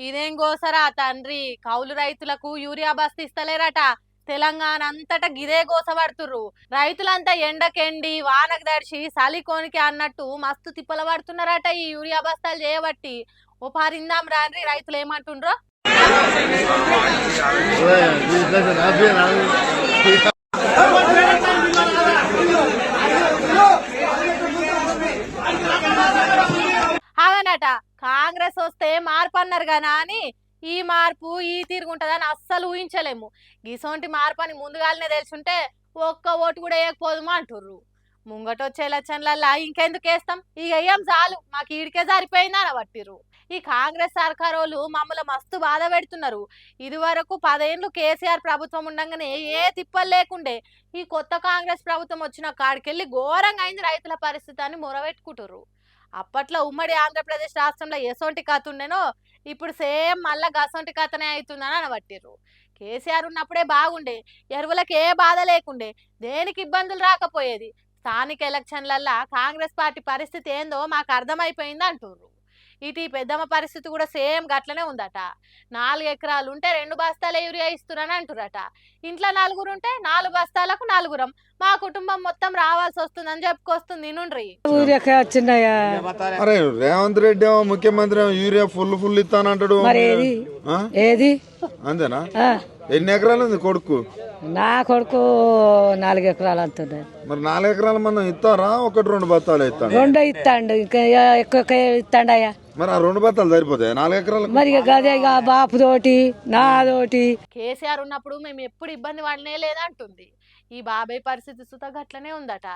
ఇదేం గోసరా తండ్రి, కౌలు రైతులకు యూరియా బస్తా ఇస్తలేరట. తెలంగాణ అంతటా గిదే గోస పడుతుర్రు. రైతులంతా ఎండకెండి వానకు దడిచి సలికోనికి అన్నట్టు మస్తు తిప్పల పడుతున్నారట ఈ యూరియా బస్తాలు చేయబట్టి. ఓ పారిందాం రాండ్రి రైతులు ఏమంటుండ్రో. అవనట కాంగ్రెస్ వస్తే మార్పు అన్నారు గానా అని ఈ మార్పు ఈ తీరుగుంటదని అస్సలు ఊహించలేము. గిసొంటి మార్పు అని ముందుగానే తెలుసుంటే ఒక్క ఓటు కూడా వేయకపోదుమా అంటుర్రు. ముంగటొచ్చే ఎలక్షన్లల్లా ఇంకెందుకు వేస్తాం, ఇక వేయం చాలు మాకు ఈడికే సరిపోయిందని అనబట్టిర్రు. ఈ కాంగ్రెస్ సర్కారోళ్ళు మమ్మల్ని మస్తు బాధ పెడుతున్నారు. ఇది వరకు 10 ఏళ్ళు కేసీఆర్ ప్రభుత్వం ఉండగానే ఏ తిప్పలు లేకుండే, ఈ కొత్త కాంగ్రెస్ ప్రభుత్వం వచ్చిన కాడికెళ్ళి ఘోరంగా అయింది రైతుల పరిస్థితి అని మొరబెట్టుకుంటుర్రు. అప్పట్లో ఉమ్మడి ఆంధ్రప్రదేశ్ రాష్ట్రంలో ఎసొంటి కథ ఉండేనో ఇప్పుడు సేమ్ మళ్ళా గసొంటి కథనే అవుతుందని అనబట్టిర్రు. కేసీఆర్ ఉన్నప్పుడే బాగుండే, ఎరువులకు ఏ బాధ లేకుండే, దేనికి ఇబ్బందులు రాకపోయేది. స్థానిక ఎలక్షన్లల్లా కాంగ్రెస్ పార్టీ పరిస్థితి ఏందో మాకు అర్థమైపోయింది అంటుర్రు. ఇటు ఈ పెద్దమ్మ పరిస్థితి కూడా సేమ్ గట్లనే ఉందట. 4 ఎకరాలు ఉంటే 2 బస్తాల యూరియా ఇస్తున్నారని అంటురట. ఇంట్లో 4 ఉంటే 4 బస్తాలకు 4. మా కుటుంబం మొత్తం రావాల్సి వస్తుందని చెప్పుకొస్తుంది నుండ్రి. అరే రేవంత్ రెడ్డి ఏమో ముఖ్యమంత్రి యూరియా ఫుల్ ఇస్తానంటాడు. ఏది అంతేనా? ఎన్ని ఎకరాలు ఉంది కొడుకు? నా కొడుకు 4 ఎకరాలు అంటున్నాడు. మరి 4 ఎకరాల మంది ఇస్తారా? 1-2 బత్తాలు ఇస్తాను. 2 ఇస్తాడు, ఇంకా ఎక్కువ ఇస్తాడయ్యా. మరి ఆ 2 బత్తాలు సరిపోతాయి 4 ఎకరాలు? మరి గదే బాపు తోటి నాదోటి. కేసీఆర్ ఉన్నప్పుడు మేము ఎప్పుడు ఇబ్బంది పడనే లేదంటుంది. ఈ బాబాయ్ పరిస్థితి సుత గట్లనే ఉందట.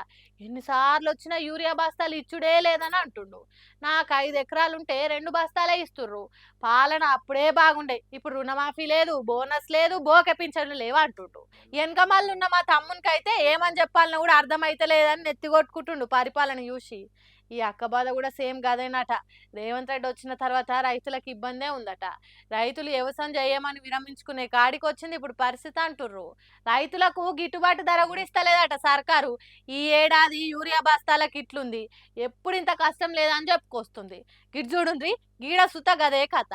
ఎన్నిసార్లు వచ్చినా యూరియా బస్తాలు ఇచ్చుడే లేదని అంటుండు. నాకు 5 ఎకరాలు ఉంటే 2 బస్తాలే ఇస్తుర్రు. పాలన అప్పుడే బాగుండే, ఇప్పుడు రుణమాఫీ లేదు, బోనస్ లేదు, బోకె పింఛన్లు లేవు అంటుండు. వెనక మళ్ళీ ఉన్న మా తమ్మునికైతే ఏమని చెప్పాలని కూడా అర్థమైతే లేదని నెత్తికొట్టుకుంటుండు పరిపాలన చూసి. ఈ అక్క బాధ కూడా సేమ్ గదేనట. రేవంత్ రెడ్డి వచ్చిన తర్వాత రైతులకు ఇబ్బందే ఉందట. రైతులు వ్యవసాయం చేయమని విరమించుకునే కాడికి వచ్చింది ఇప్పుడు పరిస్థితి అంటుర్రు. రైతులకు గిట్టుబాటు ధర కూడా ఇస్తలేదట సర్కారు. ఈ ఏడాది యూరియా బస్తాలకు ఇట్లుంది, ఎప్పుడు ఇంత కష్టం లేదని చెప్పుకొస్తుంది. గిట్ చూడుండ్రి, గీడ సుత గదే కథ.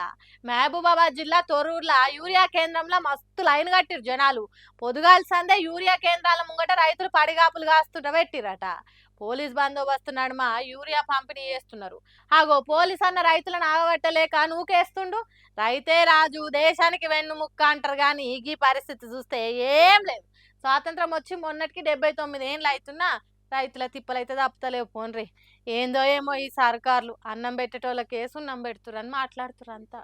మహబూబాబాద్ జిల్లా తొర్రూర్ల యూరియా కేంద్రంలో మస్తు లైన్ కట్టిరు జనాలు. పొదుగాల సందే యూరియా కేంద్రాల ముంగట రైతులు పడిగాపులు కాస్తుంట పెట్టిరట. పోలీస్ బందోబస్తు నడుమ యూరియా పంపిణీ చేస్తున్నారు. ఆగో పోలీస్ అన్న రైతులను ఆగబట్టలేక నూకేస్తుండు. రైతే రాజు దేశానికి వెన్నుముక్క అంటారు కానీ ఈ పరిస్థితి చూస్తే ఏం లేదు. స్వాతంత్రం వచ్చి మొన్నటికి 79 ఏళ్ళు అవుతున్నా రైతుల తిప్పలైతే తప్పుతలేవు. పోన్రి ఏందో ఏమో ఈ సర్కార్లు అన్నం పెట్టేటోళ్ళకే సున్నం పెడుతురని మాట్లాడుతురు అంతా.